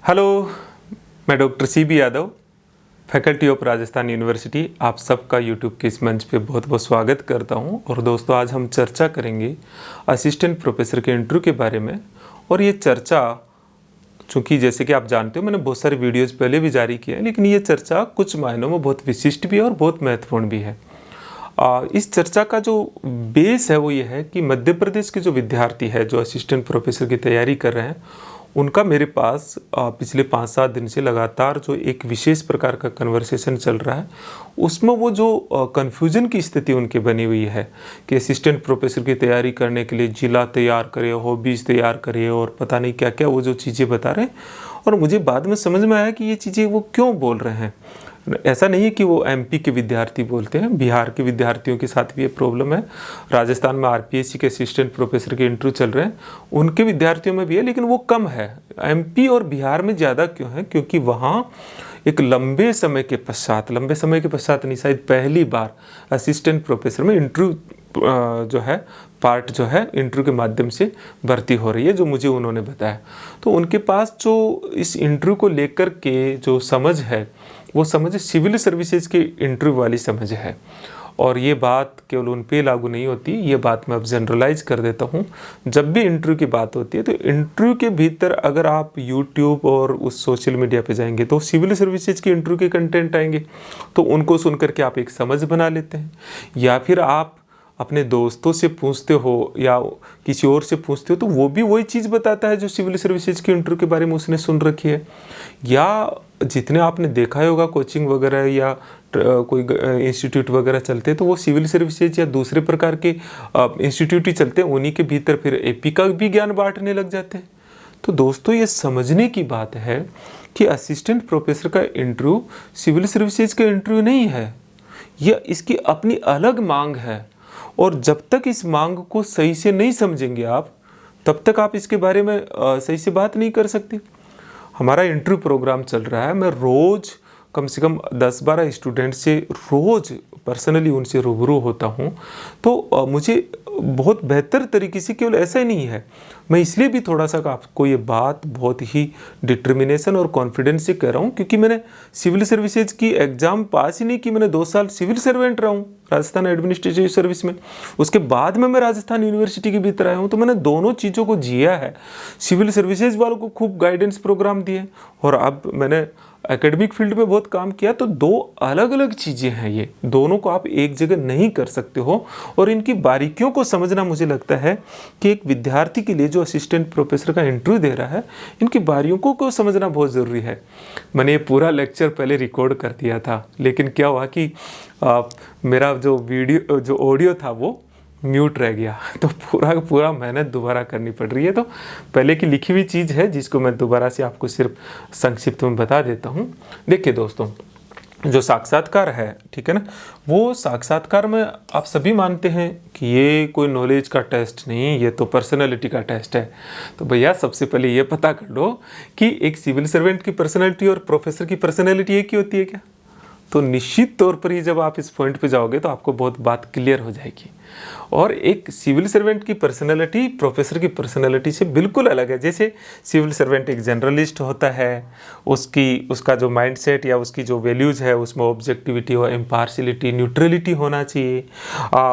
Hello, मैं doctor CB Yadav, faculty of Rajasthan university. आप सबका यूट्यूब के इस मंच पे बहुत बहुत स्वागत करता हूं। और दोस्तों, आज हम चर्चा करेंगे असिस्टेंट प्रोफेसर के इंटरव्यू के बारे में। और ये चर्चा, चूँकि जैसे कि आप जानते हो, मैंने बहुत सारे वीडियोज़ पहले भी जारी किए हैं, लेकिन ये चर्चा कुछ मायनों में बहुत विशिष्ट भी है और बहुत महत्वपूर्ण भी है। इस चर्चा का जो बेस है वो ये है कि मध्य प्रदेश के जो विद्यार्थी है जो असिस्टेंट प्रोफेसर की तैयारी कर रहे हैं, उनका मेरे पास पिछले 5-7 दिन से लगातार जो एक विशेष प्रकार का कन्वर्सेशन चल रहा है, उसमें वो जो कन्फ्यूजन की स्थिति उनकी बनी हुई है कि असिस्टेंट प्रोफेसर की तैयारी करने के लिए जिला तैयार करे, हॉबीज़ तैयार करे और पता नहीं क्या क्या वो जो चीज़ें बता रहे हैं। और मुझे बाद में समझ में आया कि ये चीज़ें वो क्यों बोल रहे हैं। ऐसा नहीं है कि वो MP के विद्यार्थी बोलते हैं, बिहार के विद्यार्थियों के साथ भी ये प्रॉब्लम है। राजस्थान में RPSC के असिस्टेंट प्रोफेसर के इंटरव्यू चल रहे हैं, उनके विद्यार्थियों में भी है, लेकिन वो कम है। MP और बिहार में ज़्यादा क्यों है? क्योंकि वहाँ एक लंबे समय के पश्चात नहीं, शायद पहली बार असिस्टेंट प्रोफेसर में इंटरव्यू जो है पार्ट जो है इंटरव्यू के माध्यम से भर्ती हो रही है, जो मुझे उन्होंने बताया। तो उनके पास जो इस इंटरव्यू को लेकर के जो समझ है, वो समझ सिविल सर्विसेज के इंटरव्यू वाली समझ है। और ये बात केवल उन पे लागू नहीं होती, ये बात मैं अब जनरलाइज कर देता हूँ। जब भी इंटरव्यू की बात होती है तो इंटरव्यू के भीतर अगर आप यूट्यूब और उस सोशल मीडिया पे जाएंगे तो सिविल सर्विसेज के इंटरव्यू के कंटेंट आएंगे, तो उनको सुन करके आप एक समझ बना लेते हैं। या फिर आप अपने दोस्तों से पूछते हो या किसी और से पूछते हो तो वो भी वही चीज़ बताता है जो सिविल सर्विसेज के इंटरव्यू के बारे में उसने सुन रखी है। या जितने आपने देखा होगा कोचिंग वगैरह या कोई इंस्टीट्यूट वगैरह चलते हैं, तो वो सिविल सर्विसेज या दूसरे प्रकार के इंस्टीट्यूट ही चलते हैं, उन्हीं के भीतर फिर AP का भी ज्ञान बांटने लग जाते हैं। तो दोस्तों, ये समझने की बात है कि असिस्टेंट प्रोफेसर का इंटरव्यू सिविल सर्विसेज का इंटरव्यू नहीं है, यह इसकी अपनी अलग मांग है। और जब तक इस मांग को सही से नहीं समझेंगे आप, तब तक आप इसके बारे में सही से बात नहीं कर सकते। हमारा इंटरव्यू प्रोग्राम चल रहा है, मैं रोज़ कम से कम 10-12 स्टूडेंट से रोज़ पर्सनली उनसे रूबरू होता हूँ। तो मुझे बहुत बेहतर तरीके से, केवल ऐसा ही नहीं है, मैं इसलिए भी थोड़ा सा आपको ये बात बहुत ही डिटर्मिनेशन और कॉन्फिडेंस से कह रहा हूँ, क्योंकि मैंने सिविल सर्विसेज की एग्ज़ाम पास ही नहीं की। मैंने 2 साल सिविल सर्वेंट रहा हूँ राजस्थान एडमिनिस्ट्रेटिव सर्विस में, उसके बाद में मैं राजस्थान यूनिवर्सिटी के भीतर आया हूँ। तो मैंने दोनों चीज़ों को जिया है। सिविल सर्विसेज वालों को खूब गाइडेंस प्रोग्राम दिए और अब मैंने एकेडमिक फील्ड में बहुत काम किया। तो 2 अलग अलग चीज़ें हैं, ये दोनों को आप एक जगह नहीं कर सकते हो। और इनकी बारीकियों को समझना, मुझे लगता है कि एक विद्यार्थी के लिए जो असिस्टेंट प्रोफेसर का इंटरव्यू दे रहा है, इनकी बारीकियों को समझना बहुत ज़रूरी है। मैंने ये पूरा लेक्चर पहले रिकॉर्ड कर दिया था, लेकिन क्या हुआ कि मेरा जो ऑडियो था वो म्यूट रह गया, तो पूरा मेहनत दोबारा करनी पड़ रही है। तो पहले की लिखी हुई चीज़ है जिसको मैं दोबारा से आपको सिर्फ संक्षिप्त में बता देता हूँ। देखिए दोस्तों, जो साक्षात्कार है, ठीक है ना, वो साक्षात्कार में आप सभी मानते हैं कि ये कोई नॉलेज का टेस्ट नहीं, ये तो पर्सनैलिटी का टेस्ट है। तो भैया, सबसे पहले ये पता कर लो कि एक सिविल सर्वेंट की पर्सनैलिटी और प्रोफेसर की पर्सनैलिटी एक ही होती है क्या? तो निश्चित तौर पर ही जब आप इस पॉइंट पे जाओगे तो आपको बहुत बात क्लियर हो जाएगी। और एक सिविल सर्वेंट की पर्सनैलिटी प्रोफेसर की पर्सनैलिटी से बिल्कुल अलग है। जैसे सिविल सर्वेंट एक जनरलिस्ट होता है, उसका जो माइंडसेट या उसकी जो वैल्यूज़ है उसमें ऑब्जेक्टिविटी और इम्पार्शियलिटी, न्यूट्रलिटी होना चाहिए।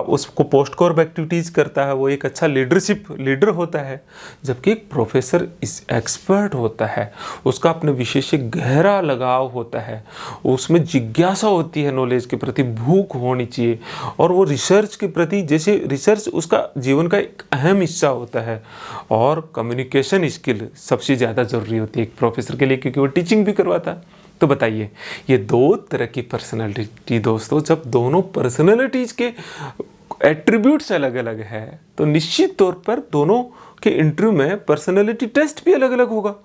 उसको पोस्ट कॉर्प एक्टिविटीज़ करता है, वो एक अच्छा लीडर होता है। जबकि एक प्रोफेसर इस एक्सपर्ट होता है, उसका अपने विषय से गहरा लगाव होता है, उसमें जिज्ञासा होती है, नॉलेज के प्रति भूख होनी चाहिए, और वो रिसर्च के प्रति, जैसे रिसर्च उसका जीवन का एक अहम हिस्सा होता है। और कम्युनिकेशन स्किल सबसे ज़्यादा ज़रूरी होती है एक प्रोफेसर के लिए, क्योंकि वो टीचिंग भी करवाता है। तो बताइए, ये 2 तरह की पर्सनैलिटी दोस्तों, जब दोनों पर्सनैलिटीज़ के एट्रीब्यूट्स अलग अलग है, तो निश्चित तौर पर दोनों के इंटरव्यू में पर्सनैलिटी टेस्ट भी अलग अलग होगा।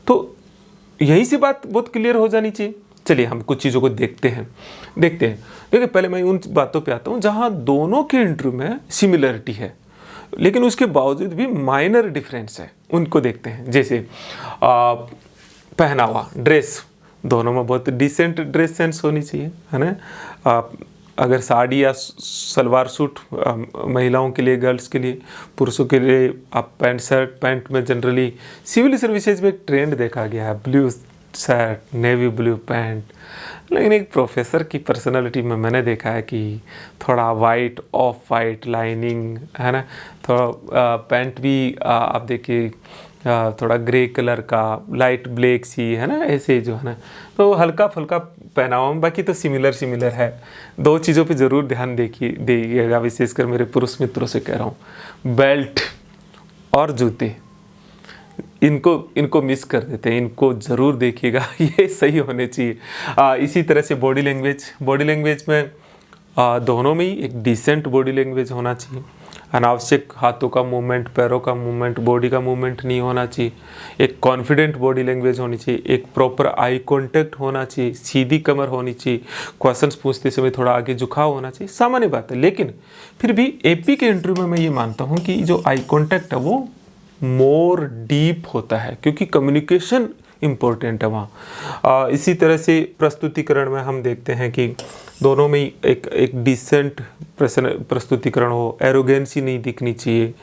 तो यहीं से बात बहुत क्लियर हो जानी चाहिए। चलिए हम कुछ चीज़ों को देखते हैं। देखिए, पहले मैं उन बातों पे आता हूँ जहाँ दोनों के इंटरव्यू में सिमिलरिटी है, लेकिन उसके बावजूद भी माइनर डिफरेंस है, उनको देखते हैं। जैसे पहनावा, ड्रेस, दोनों में बहुत डिसेंट ड्रेस सेंस होनी चाहिए, है ना। अगर साड़ी या सलवार सूट महिलाओं के लिए, गर्ल्स के लिए, पुरुषों के लिए आप पैंट शर्ट, पैंट में जनरली सिविल सर्विसेज में एक ट्रेंड देखा गया है, blue shirt, navy blue pant. लेकिन एक प्रोफेसर की पर्सनालिटी में मैंने देखा है कि थोड़ा वाइट, ऑफ वाइट लाइनिंग है ना, थोड़ा पैंट भी आप देखिए थोड़ा ग्रे कलर का, लाइट ब्लैक सी है ना, ऐसे जो है ना, तो हल्का फुल्का पहनावा में, बाकी तो सिमिलर है। दो चीज़ों पे ज़रूर ध्यान देखिएगा, विशेषकर मेरे पुरुष मित्रों से कह रहा हूँ, बेल्ट और जूते, इनको मिस कर देते हैं, इनको ज़रूर देखिएगा, ये सही होने चाहिए। इसी तरह से बॉडी लैंग्वेज में दोनों में ही एक डिसेंट बॉडी लैंग्वेज होना चाहिए। अनावश्यक हाथों का मूवमेंट, पैरों का मूवमेंट, बॉडी का मूवमेंट नहीं होना चाहिए। एक कॉन्फिडेंट बॉडी लैंग्वेज होनी चाहिए, एक प्रॉपर आई कांटेक्ट होना चाहिए, सीधी कमर होनी चाहिए, क्वेश्चंस पूछते समय थोड़ा आगे झुकाव होना चाहिए, सामान्य बात है। लेकिन फिर भी एपी के इंटरव्यू में मैं ये मानता हूँ कि जो आई कांटेक्ट है वो मोर डीप होता है, क्योंकि कम्युनिकेशन इम्पोर्टेंट है वहाँ। इसी तरह से प्रस्तुतिकरण में हम देखते हैं कि दोनों में ही एक डिसेंट प्रस्तुतिकरण हो, एरोगेंसी नहीं दिखनी चाहिए,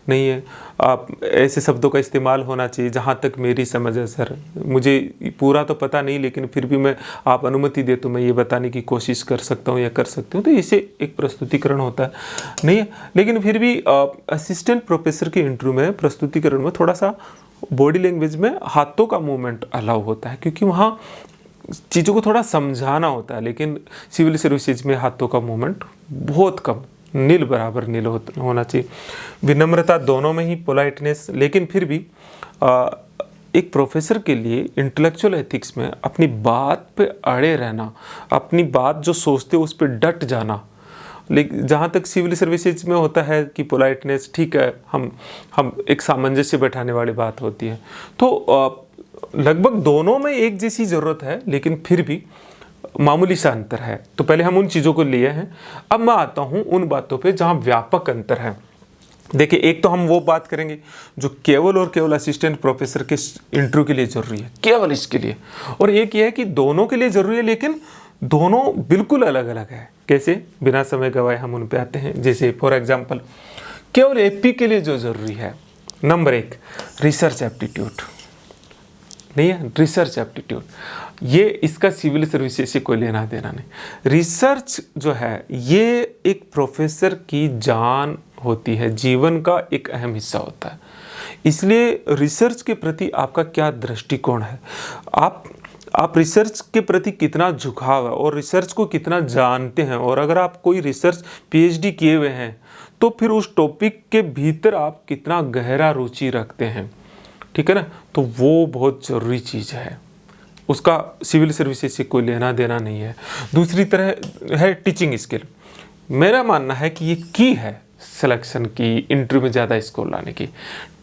नहीं है। आप ऐसे शब्दों का इस्तेमाल होना चाहिए, जहाँ तक मेरी समझ है सर, मुझे पूरा तो पता नहीं, लेकिन फिर भी मैं, आप अनुमति दे तो मैं ये बताने की कोशिश कर सकता हूँ या कर सकती हूँ, तो इसे एक प्रस्तुतिकरण होता है, नहीं है। लेकिन फिर भी असिस्टेंट प्रोफेसर के इंटरव्यू में, प्रस्तुतिकरण में थोड़ा सा बॉडी लैंग्वेज में हाथों का मूवमेंट अलाउ होता है, क्योंकि वहाँ चीज़ों को थोड़ा समझाना होता है। लेकिन सिविल सर्विसेज में हाथों का मूवमेंट बहुत कम, नील बराबर नील होना चाहिए। विनम्रता दोनों में ही, पोलाइटनेस, लेकिन फिर भी एक प्रोफेसर के लिए इंटेलेक्चुअल एथिक्स में अपनी बात पे अड़े रहना, अपनी बात जो सोचते हो उस पर डट जाना। लेकिन जहाँ तक सिविल सर्विसेज में होता है कि पोलाइटनेस ठीक है, हम एक सामंजस्य बैठाने वाली बात होती है, तो लगभग दोनों में एक जैसी ज़रूरत है, लेकिन फिर भी मामूली सा अंतर है। तो पहले हम उन चीज़ों को लिए हैं, अब मैं आता हूँ उन बातों पे जहाँ व्यापक अंतर है। देखिए, एक तो हम वो बात करेंगे जो केवल और केवल असिस्टेंट प्रोफेसर के इंटरव्यू के लिए ज़रूरी है, केवल इसके लिए, और एक ये है कि दोनों के लिए ज़रूरी है, लेकिन दोनों बिल्कुल अलग अलग है। कैसे? बिना समय गवाए हम उन पे आते हैं। जैसे फॉर एग्जांपल, केवल एपी के लिए जो ज़रूरी है, नंबर 1 रिसर्च एप्टीट्यूड, नहीं है, रिसर्च एप्टीट्यूड, ये इसका सिविल सर्विसेज से कोई लेना देना नहीं। रिसर्च जो है ये एक प्रोफेसर की जान होती है, जीवन का एक अहम हिस्सा होता है। इसलिए रिसर्च के प्रति आपका क्या दृष्टिकोण है, आप रिसर्च के प्रति कितना झुकाव है और रिसर्च को कितना जानते हैं, और अगर आप कोई रिसर्च पीएचडी किए हुए हैं तो फिर उस टॉपिक के भीतर आप कितना गहरा रुचि रखते हैं, ठीक है ना, तो वो बहुत ज़रूरी चीज़ है, उसका सिविल सर्विसेज से कोई लेना देना नहीं है। दूसरी तरह है टीचिंग स्किल। मेरा मानना है कि ये की है सिलेक्शन की, इंटरव्यू में ज़्यादा स्कोर लाने की,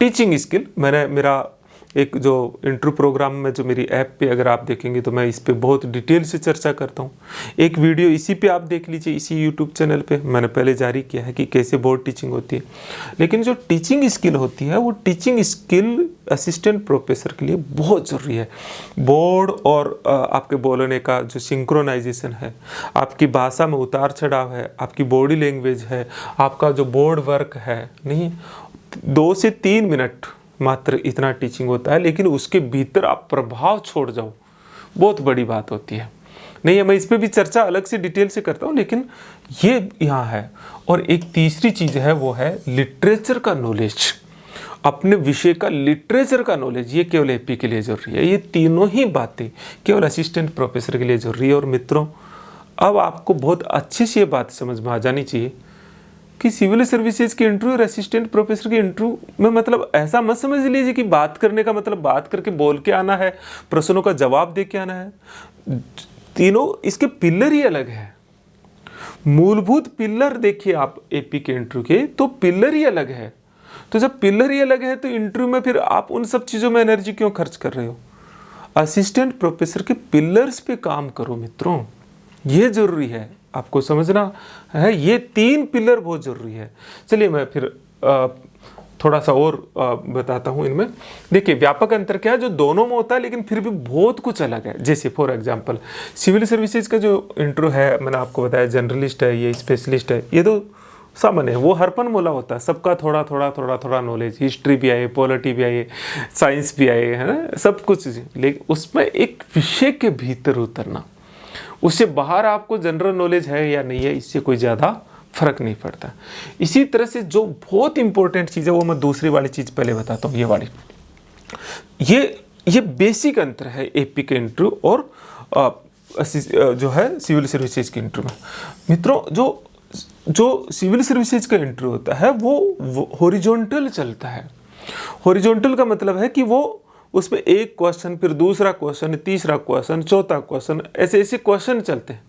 टीचिंग स्किल। मेरा एक जो इंटरव्यू प्रोग्राम में जो मेरी ऐप पे अगर आप देखेंगे तो मैं इस पे बहुत डिटेल से चर्चा करता हूँ। एक वीडियो इसी पे आप देख लीजिए, इसी यूट्यूब चैनल पे मैंने पहले जारी किया है कि कैसे बोर्ड टीचिंग होती है। लेकिन जो टीचिंग स्किल होती है, वो टीचिंग स्किल असिस्टेंट प्रोफेसर के लिए बहुत ज़रूरी है। बोर्ड और आपके बोलने का जो सिंक्रोनाइजेशन है, आपकी भाषा में उतार चढ़ाव है, आपकी बॉडी लैंग्वेज है, आपका जो बोर्ड वर्क है, नहीं 2 से 3 मिनट मात्र इतना टीचिंग होता है, लेकिन उसके भीतर आप प्रभाव छोड़ जाओ, बहुत बड़ी बात होती है। नहीं है, मैं इस पे भी चर्चा अलग से डिटेल से करता हूँ, लेकिन ये यहाँ है। और एक तीसरी चीज़ है, वो है लिटरेचर का नॉलेज, अपने विषय का लिटरेचर का नॉलेज, ये केवल एपी के लिए जरूरी है। ये तीनों ही बातें केवल असिस्टेंट प्रोफेसर के लिए जरूरी है। और मित्रों, अब आपको बहुत अच्छे से ये बात समझ में आ जानी चाहिए कि सिविल सर्विसेज के इंटरव्यू और असिस्टेंट प्रोफेसर के इंटरव्यू में मतलब ऐसा मत समझ लीजिए कि बात करने का मतलब बात करके बोल के आना है, प्रश्नों का जवाब दे के आना है। तीनों इसके पिलर ही अलग है, मूलभूत पिलर देखिए आप एपी के इंटरव्यू के, तो पिलर ही अलग है। तो जब पिलर ही अलग है तो इंटरव्यू में फिर आप उन सब चीज़ों में एनर्जी क्यों खर्च कर रहे हो? असिस्टेंट प्रोफेसर के पिलर्स पे काम करो मित्रों, ये जरूरी है, आपको समझना है। ये 3 पिलर बहुत ज़रूरी है। चलिए मैं फिर थोड़ा सा और बताता हूँ इनमें। देखिए व्यापक अंतर क्या है, जो दोनों में होता है लेकिन फिर भी बहुत कुछ अलग है। जैसे फॉर एग्जांपल सिविल सर्विसेज का जो इंट्रो है, मैंने आपको बताया जनरलिस्ट है, ये स्पेशलिस्ट है, ये तो सामान्य है, वो हरपन मोला होता है, सबका थोड़ा थोड़ा थोड़ा थोड़ा नॉलेज, हिस्ट्री भी आए, पॉलिटी भी आए, साइंस भी आए, है ना, सब कुछ। लेकिन उसमें एक विषय के भीतर उतरना, उससे बाहर आपको जनरल नॉलेज है या नहीं है, इससे कोई ज़्यादा फर्क नहीं पड़ता। इसी तरह से जो बहुत इंपॉर्टेंट चीज़ है वो मैं दूसरी वाली चीज़ पहले बताता हूँ। ये वाली, ये बेसिक अंतर है एपी के इंटरव्यू और जो है सिविल सर्विसेज के इंटरव्यू में। मित्रों, जो सिविल सर्विसेज का इंटरव्यू होता है वो हॉरिजॉन्टल चलता है। हॉरिजॉन्टल का मतलब है कि वो उसमें एक क्वेश्चन, फिर दूसरा क्वेश्चन, तीसरा क्वेश्चन, चौथा क्वेश्चन, ऐसे ऐसे क्वेश्चन चलते हैं।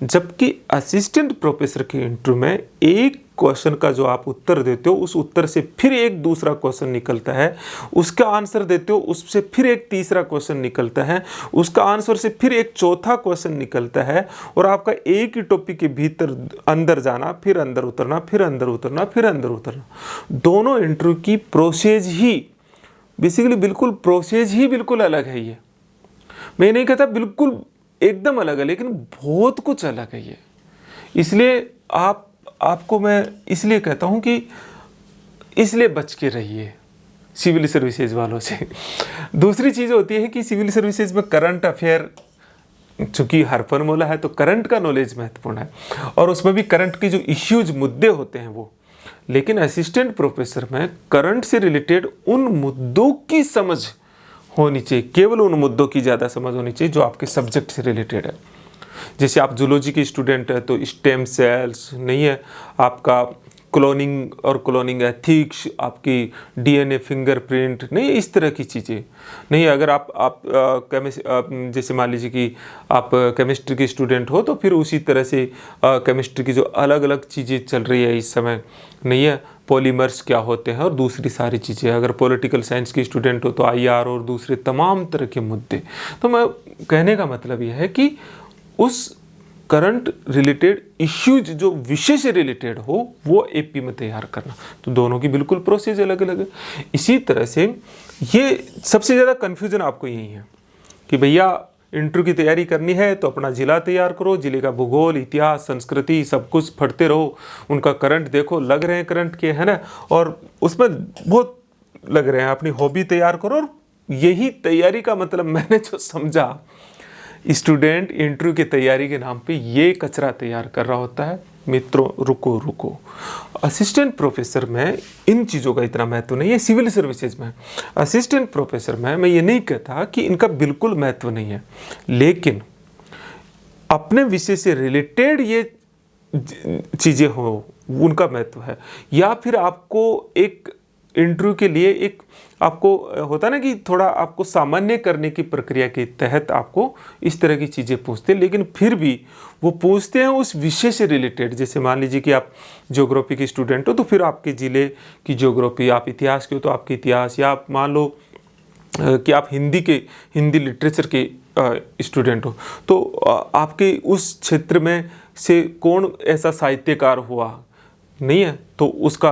जबकि असिस्टेंट प्रोफेसर के इंटरव्यू में एक क्वेश्चन का जो आप उत्तर देते हो, उस उत्तर से फिर एक दूसरा क्वेश्चन निकलता है, उसका आंसर देते हो, उससे फिर एक तीसरा क्वेश्चन निकलता है, उसका आंसर से फिर एक चौथा क्वेश्चन निकलता है, और आपका एक ही टॉपिक के भीतर अंदर जाना, फिर अंदर उतरना, फिर अंदर उतरना, फिर अंदर उतरना। दोनों इंटरव्यू की प्रोसेस ही बेसिकली बिल्कुल अलग है। ये मैं नहीं कहता बिल्कुल एकदम अलग है, लेकिन बहुत कुछ अलग है ये। इसलिए आपको मैं इसलिए कहता हूं कि इसलिए बच के रहिए सिविल सर्विसेज वालों से। दूसरी चीज़ होती है कि सिविल सर्विसेज में करंट अफेयर, चूंकि हर फॉर्मूला है तो करंट का नॉलेज महत्वपूर्ण है, और उसमें भी करंट की जो इश्यूज मुद्दे होते हैं वो। लेकिन असिस्टेंट प्रोफेसर में करंट से रिलेटेड उन मुद्दों की समझ होनी चाहिए, केवल उन मुद्दों की ज़्यादा समझ होनी चाहिए जो आपके सब्जेक्ट से रिलेटेड है। जैसे आप जूलॉजी के स्टूडेंट है तो स्टेम सेल्स नहीं है, आपका क्लोनिंग और क्लोनिंग एथिक्स, आपकी डीएनए फिंगरप्रिंट नहीं, इस तरह की चीज़ें नहीं। अगर आप जैसे मान लीजिए कि आप केमिस्ट्री के स्टूडेंट हो तो फिर उसी तरह से केमिस्ट्री की जो अलग अलग चीज़ें चल रही है इस समय नहीं है, पॉलीमर्स क्या होते हैं और दूसरी सारी चीज़ें। अगर पॉलिटिकल साइंस के स्टूडेंट हो तो आईआर और दूसरे तमाम तरह के मुद्दे। तो मैं कहने का मतलब यह है कि उस करंट रिलेटेड इश्यूज जो विषय से रिलेटेड हो वो एपी में तैयार करना। तो दोनों की बिल्कुल प्रोसेस अलग अलग है। इसी तरह से ये सबसे ज़्यादा कन्फ्यूज़न आपको यही है कि भैया इंटरव्यू की तैयारी करनी है तो अपना ज़िला तैयार करो, ज़िले का भूगोल, इतिहास, संस्कृति सब कुछ पढ़ते रहो, उनका करंट देखो, लग रहे हैं करंट के, है ना, और उसमें बहुत लग रहे हैं, अपनी हॉबी तैयार करो। और यही तैयारी का मतलब मैंने जो समझा, स्टूडेंट इंटरव्यू की तैयारी के नाम पे ये कचरा तैयार कर रहा होता है। मित्रों रुको, असिस्टेंट प्रोफेसर में इन चीज़ों का इतना महत्व नहीं है। सिविल सर्विसेज में असिस्टेंट प्रोफेसर में मैं ये नहीं कहता कि इनका बिल्कुल महत्व नहीं है, लेकिन अपने विषय से रिलेटेड ये चीज़ें हो उनका महत्व है। या फिर आपको एक इंटरव्यू के लिए एक आपको होता ना कि थोड़ा आपको सामान्य करने की प्रक्रिया के तहत आपको इस तरह की चीज़ें पूछते हैं, लेकिन फिर भी वो पूछते हैं उस विषय से रिलेटेड। जैसे मान लीजिए कि आप ज्योग्राफी के स्टूडेंट हो तो फिर आपके ज़िले की ज्योग्राफी, आप इतिहास के हो तो आपके इतिहास, या आप मान लो कि आप हिंदी लिटरेचर के स्टूडेंट हो तो आपके उस क्षेत्र में से कौन ऐसा साहित्यकार हुआ नहीं है तो उसका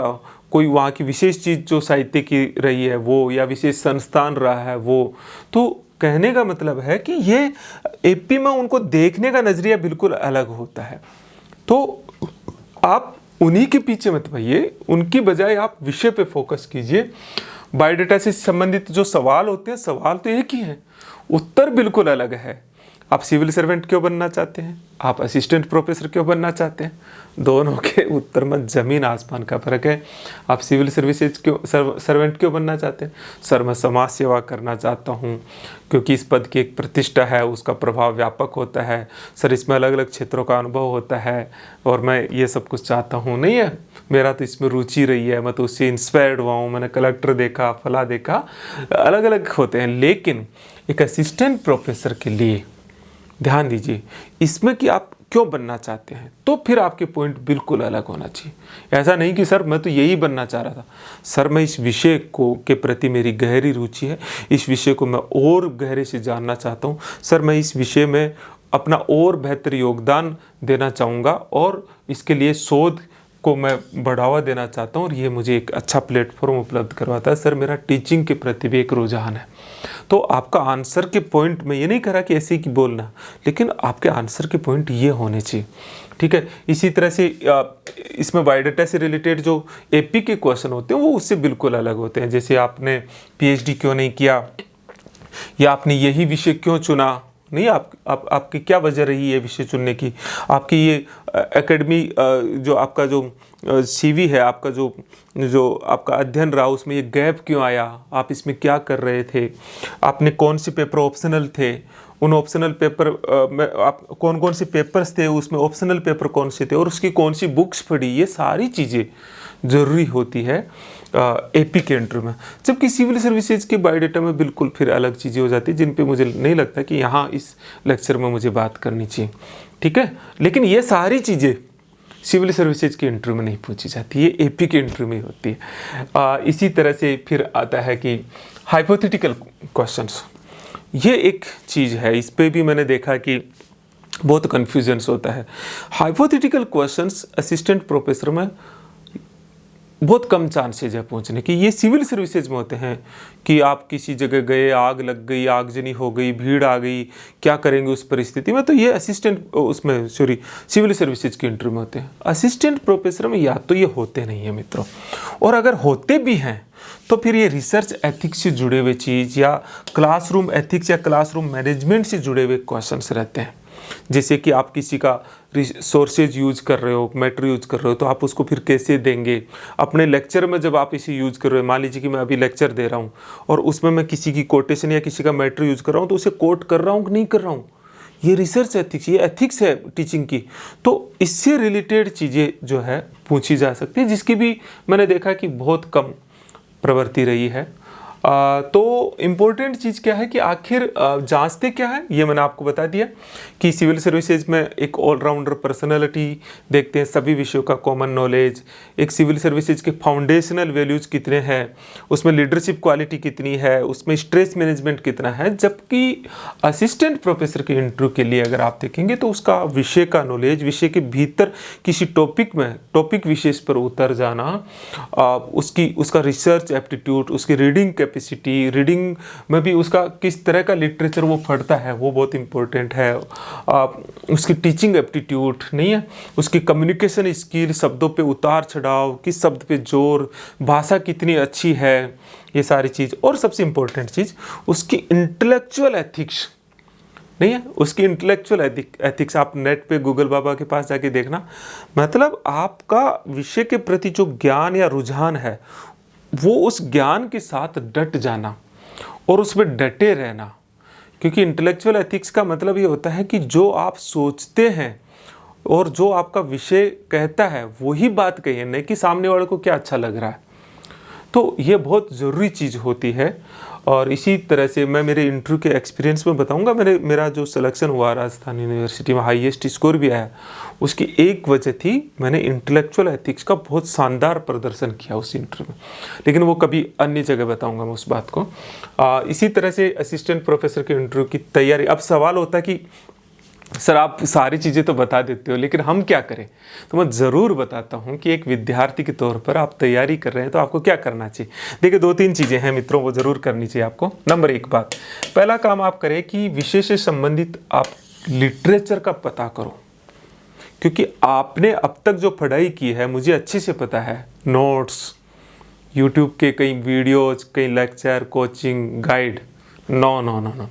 कोई वहाँ की विशेष चीज़ जो साहित्य की रही है वो, या विशेष संस्थान रहा है वो। तो कहने का मतलब है कि ये एपी में उनको देखने का नज़रिया बिल्कुल अलग होता है। तो आप उन्हीं के पीछे मत भाइये, उनकी बजाय आप विषय पे फोकस कीजिए। बायोडाटा से संबंधित जो सवाल होते हैं, सवाल तो एक ही है, उत्तर बिल्कुल अलग है। आप सिविल सर्वेंट क्यों बनना चाहते हैं, आप असिस्टेंट प्रोफेसर क्यों बनना चाहते हैं, दोनों के उत्तर में ज़मीन आसमान का फर्क है। आप सिविल सर्विसेज क्यों सर्वेंट क्यों बनना चाहते हैं, सर मैं समाज सेवा करना चाहता हूँ क्योंकि इस पद की एक प्रतिष्ठा है, उसका प्रभाव व्यापक होता है, सर इसमें अलग अलग क्षेत्रों का अनुभव होता है और मैं ये सब कुछ चाहता हूँ। नहीं है, मेरा तो इसमें रुचि रही है, मैं तो उससे इंस्पायर्ड हुआ हूँ, मैंने कलेक्टर देखा, फला देखा, अलग अलग होते हैं। लेकिन एक असिस्टेंट प्रोफेसर के लिए ध्यान दीजिए इसमें कि आप क्यों बनना चाहते हैं, तो फिर आपके पॉइंट बिल्कुल अलग होना चाहिए। ऐसा नहीं कि सर मैं तो यही बनना चाह रहा था, सर मैं इस विषय को के प्रति मेरी गहरी रुचि है, इस विषय को मैं और गहरे से जानना चाहता हूँ, सर मैं इस विषय में अपना और बेहतर योगदान देना चाहूँगा और इसके लिए शोध को मैं बढ़ावा देना चाहता हूँ और ये मुझे एक अच्छा प्लेटफॉर्म उपलब्ध करवाता है। सर मेरा टीचिंग के प्रति भी एक रुझान है। तो आपका आंसर के पॉइंट में ये नहीं कह रहा कि ऐसे ही बोलना, लेकिन आपके आंसर के पॉइंट ये होने चाहिए, ठीक है। इसी तरह से इसमें बायोडाटा से रिलेटेड जो एपी के क्वेश्चन होते हैं वो उससे बिल्कुल अलग होते हैं। जैसे आपने पीएचडी क्यों नहीं किया, या आपने यही विषय क्यों चुना, नहीं आपकी क्या वजह रही है विषय चुनने की, आपकी ये एकेडमी जो आपका जो सीवी है, आपका जो आपका अध्ययन रहा उसमें ये गैप क्यों आया, आप इसमें क्या कर रहे थे, आपने कौन से पेपर ऑप्शनल थे, उन ऑप्शनल पेपर में आप कौन से पेपर्स थे, उसमें ऑप्शनल पेपर कौन से थे और उसकी कौन सी बुक्स पढ़ी, ये सारी चीज़ें ज़रूरी होती है एपी के इंटरव्यू में। जबकि सिविल सर्विसेज के बायोडाटा में बिल्कुल फिर अलग चीज़ें हो जाती है जिन पे मुझे नहीं लगता कि यहाँ इस लेक्चर में मुझे बात करनी चाहिए, ठीक है। लेकिन ये सारी चीज़ें सिविल सर्विसेज के इंटरव्यू में नहीं पूछी जाती, ये एपी के इंटरव्यू में होती है। इसी तरह से फिर आता है कि हाइपोथेटिकल क्वेश्चंस, ये एक चीज़ है, इस पे भी मैंने देखा कि बहुत कन्फ्यूजन्स होता है। हाइपोथेटिकल क्वेश्चंस असिस्टेंट प्रोफेसर में बहुत कम चांसेज है पूछने की। ये सिविल सर्विसेज में होते हैं कि आप किसी जगह गए, आग लग गई, आगजनी हो गई, भीड़ आ गई, क्या करेंगे उस परिस्थिति में, तो ये असिस्टेंट उसमें सिविल सर्विसेज के इंटरव्यू में होते हैं। असिस्टेंट प्रोफेसर में या तो ये होते नहीं है मित्रों, और अगर होते भी हैं तो फिर ये रिसर्च एथिक्स से जुड़े हुए चीज़ या क्लासरूम एथिक्स या क्लासरूम मैनेजमेंट से जुड़े हुए क्वेश्चंस रहते हैं। जैसे कि आप किसी का सोर्सेज यूज कर रहे हो, मैटर यूज कर रहे हो, तो आप उसको फिर कैसे देंगे। अपने लेक्चर में जब आप इसे यूज कर रहे हो, मान लीजिए कि मैं अभी लेक्चर दे रहा हूँ और उसमें मैं किसी की कोटेशन या किसी का मैटर यूज कर रहा हूँ, तो उसे कोट कर रहा हूँ कि नहीं कर रहा हूँ, ये रिसर्च एथिक्स, ये एथिक्स है टीचिंग की। तो इससे रिलेटेड चीज़ें जो है पूछी जा सकती है, जिसकी भी मैंने देखा कि बहुत कम प्रवृत्ति रही है। तो इम्पोर्टेंट चीज़ क्या है कि आखिर जांचते क्या है, ये मैंने आपको बता दिया कि सिविल सर्विसेज में एक ऑलराउंडर पर्सनैलिटी देखते हैं, सभी विषयों का कॉमन नॉलेज, एक सिविल सर्विसेज के फाउंडेशनल वैल्यूज़ कितने हैं, उसमें लीडरशिप क्वालिटी कितनी है, उसमें स्ट्रेस मैनेजमेंट कितना है। जबकि असिस्टेंट प्रोफेसर के इंटरव्यू के लिए अगर आप देखेंगे तो उसका विषय का नॉलेज, विषय के भीतर किसी टॉपिक में, टॉपिक विशेष पर उतर जाना, उसका रिसर्च एप्टीट्यूड, उसकी रीडिंग कैपेसिटी, रीडिंग में भी उसका किस तरह का लिटरेचर वो पढ़ता है वो बहुत इंपॉर्टेंट है। उसकी टीचिंग एप्टीट्यूड नहीं है, उसकी कम्युनिकेशन स्किल, शब्दों पे उतार चढ़ाव, किस शब्द पे जोर, भाषा कितनी अच्छी है, ये सारी चीज़। और सबसे इंपॉर्टेंट चीज़ उसकी इंटेलेक्चुअल एथिक्स नहीं है, उसकी इंटेलेक्चुअल एथिक्स। आप नेट पे गूगल बाबा के पास जाके देखना, मतलब आपका विषय के प्रति जो ज्ञान या रुझान है वो उस ज्ञान के साथ डट जाना और उसमें डटे रहना। क्योंकि इंटेलेक्चुअल एथिक्स का मतलब ये होता है कि जो आप सोचते हैं और जो आपका विषय कहता है वही बात कहिए, नहीं कि सामने वाले को क्या अच्छा लग रहा है। तो ये बहुत ज़रूरी चीज़ होती है। और इसी तरह से मैं मेरे इंटरव्यू के एक्सपीरियंस में बताऊंगा। मेरा जो सिलेक्शन हुआ राजस्थान यूनिवर्सिटी में, हाईएस्ट स्कोर भी आया, उसकी एक वजह थी मैंने इंटेलेक्चुअल एथिक्स का बहुत शानदार प्रदर्शन किया उस इंटरव्यू में। लेकिन वो कभी अन्य जगह बताऊंगा मैं उस बात को। इसी तरह से असिस्टेंट प्रोफेसर के इंटरव्यू की तैयारी। अब सवाल होता है कि सर आप सारी चीज़ें तो बता देते हो लेकिन हम क्या करें, तो मैं ज़रूर बताता हूं कि एक विद्यार्थी के तौर पर आप तैयारी कर रहे हैं तो आपको क्या करना चाहिए। देखिए 2-3 चीज़ें हैं मित्रों, वो ज़रूर करनी चाहिए आपको। नंबर 1 बात, पहला काम आप करें कि विषय से संबंधित आप लिटरेचर का पता करो। क्योंकि आपने अब तक जो पढ़ाई की है मुझे अच्छे से पता है, नोट्स, यूट्यूब के कई वीडियोज़, कई लेक्चर, कोचिंग, गाइड, नो।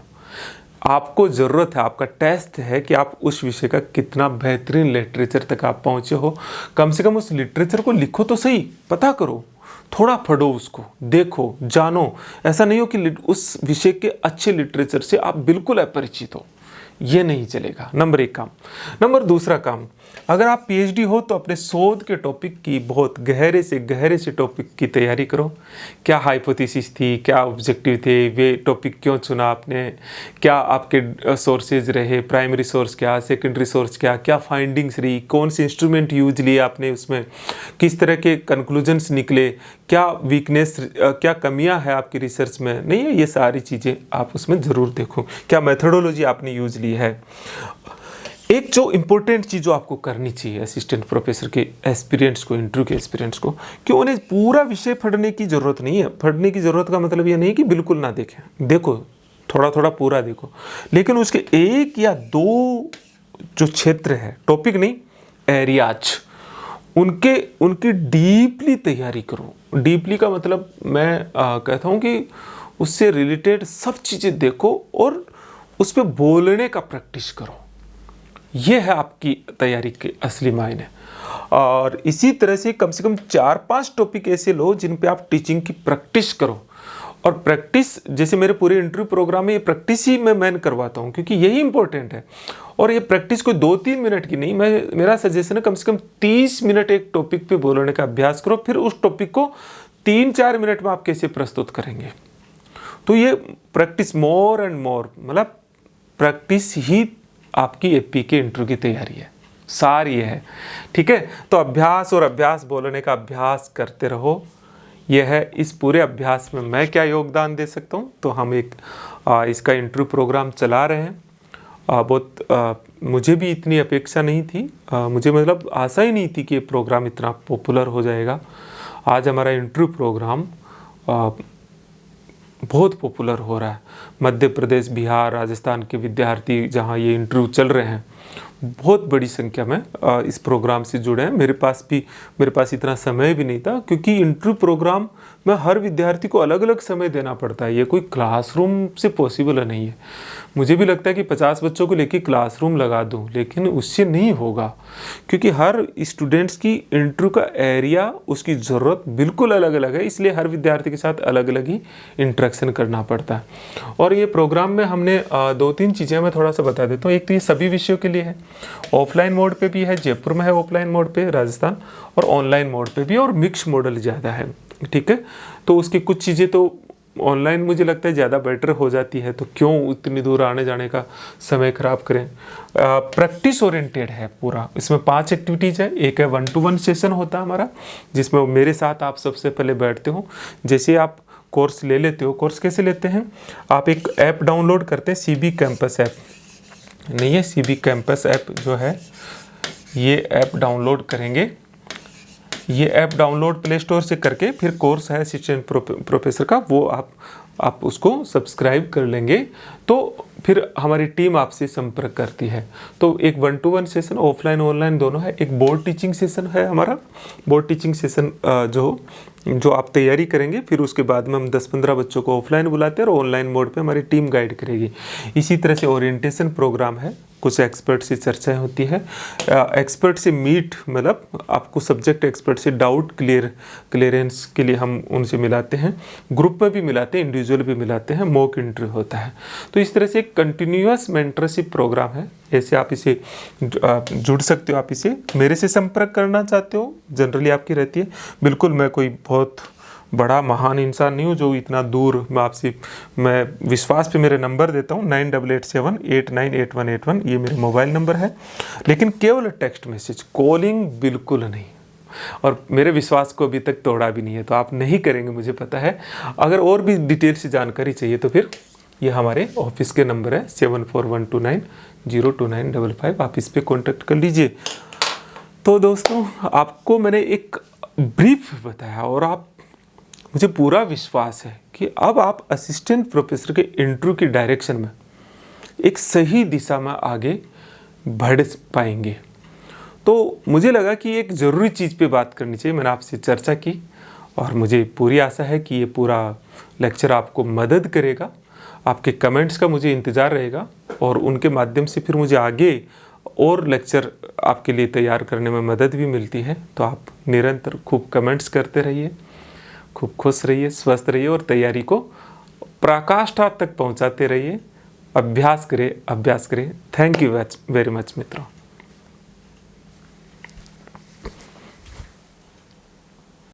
आपको ज़रूरत है, आपका टेस्ट है कि आप उस विषय का कितना बेहतरीन लिटरेचर तक आप पहुँचे हो। कम से कम उस लिटरेचर को लिखो तो सही, पता करो, थोड़ा पढ़ो उसको, देखो, जानो। ऐसा नहीं हो कि उस विषय के अच्छे लिटरेचर से आप बिल्कुल अपरिचित हो, ये नहीं चलेगा। नंबर 1 काम। नंबर 2 काम, अगर आप पीएचडी हो तो अपने शोध के टॉपिक की बहुत गहरे से टॉपिक की तैयारी करो। क्या हाइपोथेसिस थी, क्या ऑब्जेक्टिव थे, वे टॉपिक क्यों चुना आपने, क्या आपके सोर्सेज रहे, प्राइमरी सोर्स क्या, सेकेंडरी सोर्स क्या फाइंडिंग्स रही, कौन से इंस्ट्रूमेंट यूज लिए आपने, उसमें किस तरह के कंक्लूजन्स निकले, क्या वीकनेस, क्या कमियां है आपकी रिसर्च में, नहीं है, ये सारी चीज़ें आप उसमें ज़रूर देखो। क्या मेथोडोलॉजी आपने यूज ली है। एक जो इम्पोर्टेंट चीज़ जो आपको करनी चाहिए असिस्टेंट प्रोफेसर के एस्पिरेंट्स को, इंटरव्यू के एस्पिरेंट्स को, कि उन्हें पूरा विषय पढ़ने की ज़रूरत नहीं है। पढ़ने की ज़रूरत का मतलब ये नहीं कि बिल्कुल ना देखें, देखो थोड़ा थोड़ा पूरा देखो, लेकिन उसके एक या दो जो क्षेत्र है, टॉपिक नहीं, एरियाज, उनकी डीपली तैयारी करो। डीपली का मतलब मैं कहता हूँ कि उससे रिलेटेड सब चीज़ें देखो और उस पर बोलने का प्रैक्टिस करो। ये है आपकी तैयारी के असली मायने। और इसी तरह से कम 4-5 टॉपिक ऐसे लो जिन पे आप टीचिंग की प्रैक्टिस करो। और प्रैक्टिस, जैसे मेरे पूरे इंटरव्यू प्रोग्राम में ये प्रैक्टिस ही मैं करवाता हूँ, क्योंकि यही इंपॉर्टेंट है। और ये प्रैक्टिस कोई 2-3 मिनट की नहीं, मेरा सजेशन है कम से कम 30 मिनट एक टॉपिक पे बोलने का अभ्यास करो। फिर उस टॉपिक को 3-4 मिनट में आप कैसे प्रस्तुत करेंगे। तो ये प्रैक्टिस मोर एंड मोर, मतलब प्रैक्टिस ही आपकी एपी के इंटरव्यू की तैयारी है, सार ये है। ठीक है, तो अभ्यास और अभ्यास, बोलने का अभ्यास करते रहो। यह है, इस पूरे अभ्यास में मैं क्या योगदान दे सकता हूँ। तो हम एक इसका इंटरव्यू प्रोग्राम चला रहे हैं। मुझे भी इतनी अपेक्षा नहीं थी, मुझे मतलब आशा ही नहीं थी कि ये प्रोग्राम इतना पॉपुलर हो जाएगा। आज हमारा इंटरव्यू प्रोग्राम बहुत पॉपुलर हो रहा है। मध्य प्रदेश, बिहार, राजस्थान के विद्यार्थी जहाँ ये इंटरव्यू चल रहे हैं, बहुत बड़ी संख्या में इस प्रोग्राम से जुड़े हैं। मेरे पास इतना समय भी नहीं था, क्योंकि इंटरव्यू प्रोग्राम में हर विद्यार्थी को अलग अलग समय देना पड़ता है। ये कोई क्लासरूम से पॉसिबल नहीं है। मुझे भी लगता है कि 50 बच्चों को लेकर क्लासरूम लगा दूं, लेकिन उससे नहीं होगा, क्योंकि हर स्टूडेंट्स की इंटरव्यू का एरिया, उसकी ज़रूरत बिल्कुल अलग अलग है। इसलिए हर विद्यार्थी के साथ अलग अलग ही इंटरेक्शन करना पड़ता है। और ये प्रोग्राम में हमने 2-3 चीज़ें मैं थोड़ा सा बता देता हूँ। एक तो ये सभी विषयों के लिए है, ऑफलाइन मोड पे भी है, जयपुर में है ऑफलाइन मोड पे, राजस्थान, और ऑनलाइन मोड पे भी, और मिक्स मॉडल ज़्यादा है। ठीक है, तो उसकी कुछ चीज़ें तो ऑनलाइन मुझे लगता है ज़्यादा बेटर हो जाती है, तो क्यों उतनी दूर आने जाने का समय खराब करें। प्रैक्टिस ओरिएंटेड है पूरा। इसमें 5 एक्टिविटीज़ है। एक है 1-to-1 सेशन होता है हमारा, जिसमें मेरे साथ आप सबसे पहले बैठते हो। जैसे आप कोर्स ले लेते हो, कोर्स कैसे लेते हैं, आप एक ऐप डाउनलोड करते हैं, CB कैंपस ऐप, नहीं है, CB कैंपस ऐप जो है, ये ऐप डाउनलोड करेंगे। ये ऐप डाउनलोड प्ले स्टोर से करके, फिर कोर्स है असिस्टेंट प्रोफेसर का, वो आप उसको सब्सक्राइब कर लेंगे, तो फिर हमारी टीम आपसे संपर्क करती है। तो एक 1-to-1 सेशन ऑफलाइन ऑनलाइन दोनों है। एक बोर्ड टीचिंग सेशन है हमारा। बोर्ड टीचिंग सेशन जो आप तैयारी करेंगे, फिर उसके बाद में हम 10-15 बच्चों को ऑफलाइन बुलाते हैं और ऑनलाइन मोड पे हमारी टीम गाइड करेगी। इसी तरह से ओरिएंटेशन प्रोग्राम है, कुछ एक्सपर्ट से चर्चाएं होती है, एक्सपर्ट से मीट, मतलब आपको सब्जेक्ट एक्सपर्ट से डाउट क्लियरेंस के लिए हम उनसे मिलाते हैं, ग्रुप में भी मिलाते हैं, इंडिविजुअल भी मिलाते हैं, मॉक इंटरव्यू होता है। तो इस तरह से एक कंटिन्यूअस मेंटरशिप प्रोग्राम है। ऐसे आप इसे जुड़ सकते हो। आप इसे मेरे से संपर्क करना चाहते हो, जनरली आपकी रहती है। बिल्कुल मैं कोई बहुत बड़ा महान इंसान नहीं हूँ जो इतना दूर मैं विश्वास पे मेरे नंबर देता हूँ 9887898181, ये मेरे मोबाइल नंबर है। लेकिन केवल टेक्स्ट मैसेज, कॉलिंग बिल्कुल नहीं। और मेरे विश्वास को अभी तक तोड़ा भी नहीं है, तो आप नहीं करेंगे मुझे पता है। अगर और भी डिटेल से जानकारी चाहिए तो फिर ये हमारे ऑफिस के नंबर है 7412902955, आप इस पर कॉन्टेक्ट कर लीजिए। तो दोस्तों, आपको मैंने एक ब्रीफ बताया और मुझे पूरा विश्वास है कि अब आप असिस्टेंट प्रोफेसर के इंटरव्यू की डायरेक्शन में एक सही दिशा में आगे बढ़ पाएंगे। तो मुझे लगा कि एक ज़रूरी चीज़ पे बात करनी चाहिए। मैंने आपसे चर्चा की और मुझे पूरी आशा है कि ये पूरा लेक्चर आपको मदद करेगा। आपके कमेंट्स का मुझे इंतज़ार रहेगा और उनके माध्यम से फिर मुझे आगे और लेक्चर आपके लिए तैयार करने में मदद भी मिलती है। तो आप निरंतर खूब कमेंट्स करते रहिए, खूब खुश रहिए, स्वस्थ रहिए और तैयारी को पराकाष्ठा तक पहुंचाते रहिए। अभ्यास करें। थैंक यू वेरी मच मित्रों।